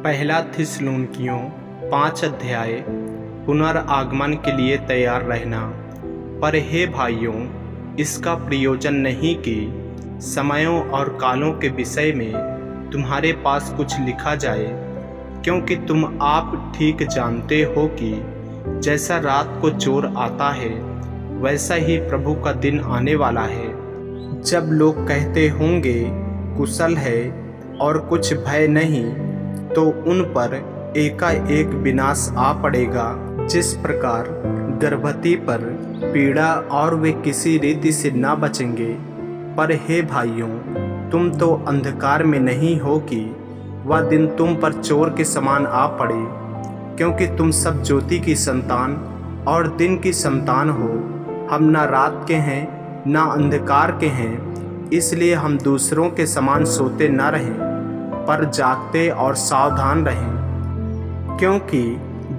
पहला थिस्सलुनीकियों 5 अध्याय। पुनरागमन के लिए तैयार रहना। पर हे भाइयों, इसका प्रयोजन नहीं कि समयों और कालों के विषय में तुम्हारे पास कुछ लिखा जाए, क्योंकि तुम आप ठीक जानते हो कि जैसा रात को चोर आता है, वैसा ही प्रभु का दिन आने वाला है। जब लोग कहते होंगे कुशल है और कुछ भय नहीं, तो उन पर एकाएक विनाश आ पड़ेगा। जिस प्रकार गर्भवती पर पीड़ा और वे किसी रीति से ना बचेंगे। पर हे भाइयों, तुम तो अंधकार में नहीं हो कि वह दिन तुम पर चोर के समान आ पड़े, क्योंकि तुम सब ज्योति की संतान और दिन की संतान हो। हम ना रात के हैं ना अंधकार के हैं, इसलिए हम दूसरों के समान सोते न रहें, पर जागते और सावधान रहें। क्योंकि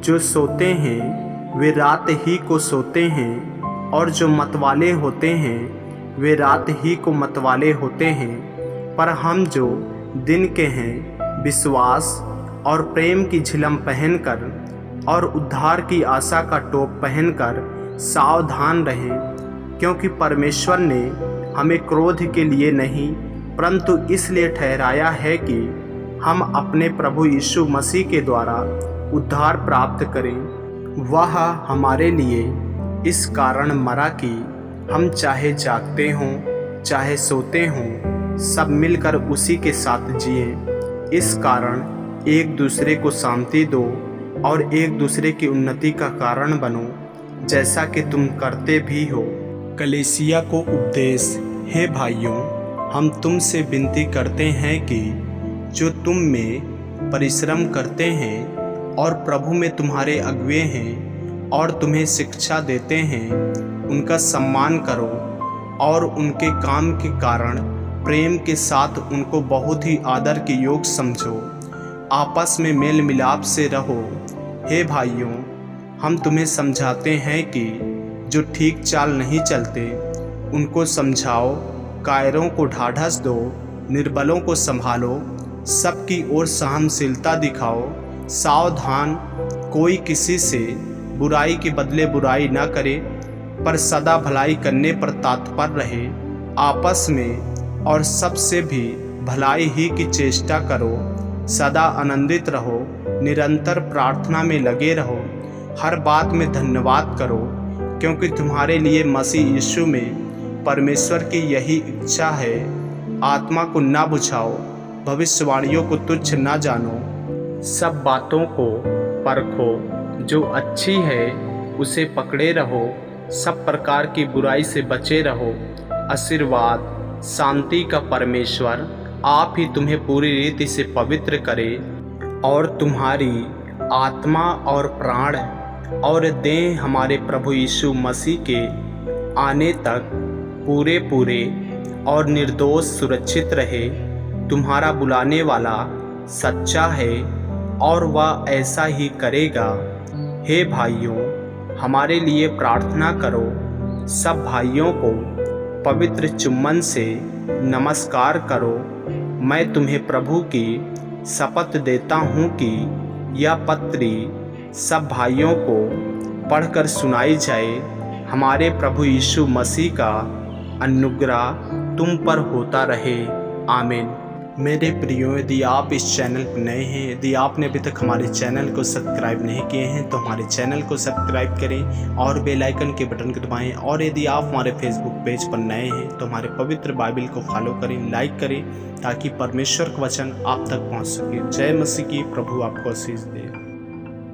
जो सोते हैं वे रात ही को सोते हैं, और जो मतवाले होते हैं वे रात ही को मतवाले होते हैं। पर हम जो दिन के हैं, विश्वास और प्रेम की झिलम पहनकर और उद्धार की आशा का टोप पहनकर सावधान रहें। क्योंकि परमेश्वर ने हमें क्रोध के लिए नहीं, परंतु इसलिए ठहराया है कि हम अपने प्रभु यीशु मसीह के द्वारा उद्धार प्राप्त करें। वह हमारे लिए इस कारण मरा कि हम चाहे जागते हों चाहे सोते हों, सब मिलकर उसी के साथ जिएं। इस कारण एक दूसरे को शांति दो और एक दूसरे की उन्नति का कारण बनो, जैसा कि तुम करते भी हो। कलीसिया को उपदेश। हे भाइयों, हम तुमसे विनती करते हैं कि जो तुम में परिश्रम करते हैं और प्रभु में तुम्हारे अगुवे हैं और तुम्हें शिक्षा देते हैं, उनका सम्मान करो और उनके काम के कारण प्रेम के साथ उनको बहुत ही आदर के योग समझो। आपस में मेल मिलाप से रहो। हे भाइयों, हम तुम्हें समझाते हैं कि जो ठीक चाल नहीं चलते उनको समझाओ, कायरों को ढाढ़स दो, निर्बलों को संभालो, सबकी ओर सहनशीलता दिखाओ। सावधान, कोई किसी से बुराई के बदले बुराई न करे, पर सदा भलाई करने पर तत्पर रहे। आपस में और सबसे भी भलाई ही की चेष्टा करो। सदा आनंदित रहो, निरंतर प्रार्थना में लगे रहो, हर बात में धन्यवाद करो, क्योंकि तुम्हारे लिए मसीह यीशु में परमेश्वर की यही इच्छा है। आत्मा को न बुझाओ, भविष्यवाणियों को तुच्छ न जानो, सब बातों को परखो, जो अच्छी है उसे पकड़े रहो, सब प्रकार की बुराई से बचे रहो। आशीर्वाद शांति का परमेश्वर आप ही तुम्हें पूरी रीति से पवित्र करे, और तुम्हारी आत्मा और प्राण और देह हमारे प्रभु यीशु मसीह के आने तक पूरे पूरे और निर्दोष सुरक्षित रहे। तुम्हारा बुलाने वाला सच्चा है और वह ऐसा ही करेगा। हे भाइयों, हमारे लिए प्रार्थना करो। सब भाइयों को पवित्र चुम्बन से नमस्कार करो। मैं तुम्हें प्रभु की शपथ देता हूँ कि यह पत्री सब भाइयों को पढ़कर सुनाई जाए। हमारे प्रभु यीशु मसीह का अनुग्रह तुम पर होता रहे। आमीन। मेरे प्रियो, यदि आप इस चैनल पर नए हैं, यदि आपने अभी तक हमारे चैनल को सब्सक्राइब नहीं किए हैं, तो हमारे चैनल को सब्सक्राइब करें और बेल आइकन के बटन को दबाएं। और यदि आप हमारे फेसबुक पेज पर नए हैं, तो हमारे पवित्र बाइबल को फॉलो करें, लाइक करें, ताकि परमेश्वर का वचन आप तक पहुंच सके। जय मसीह की। प्रभु आपको आशीष दे।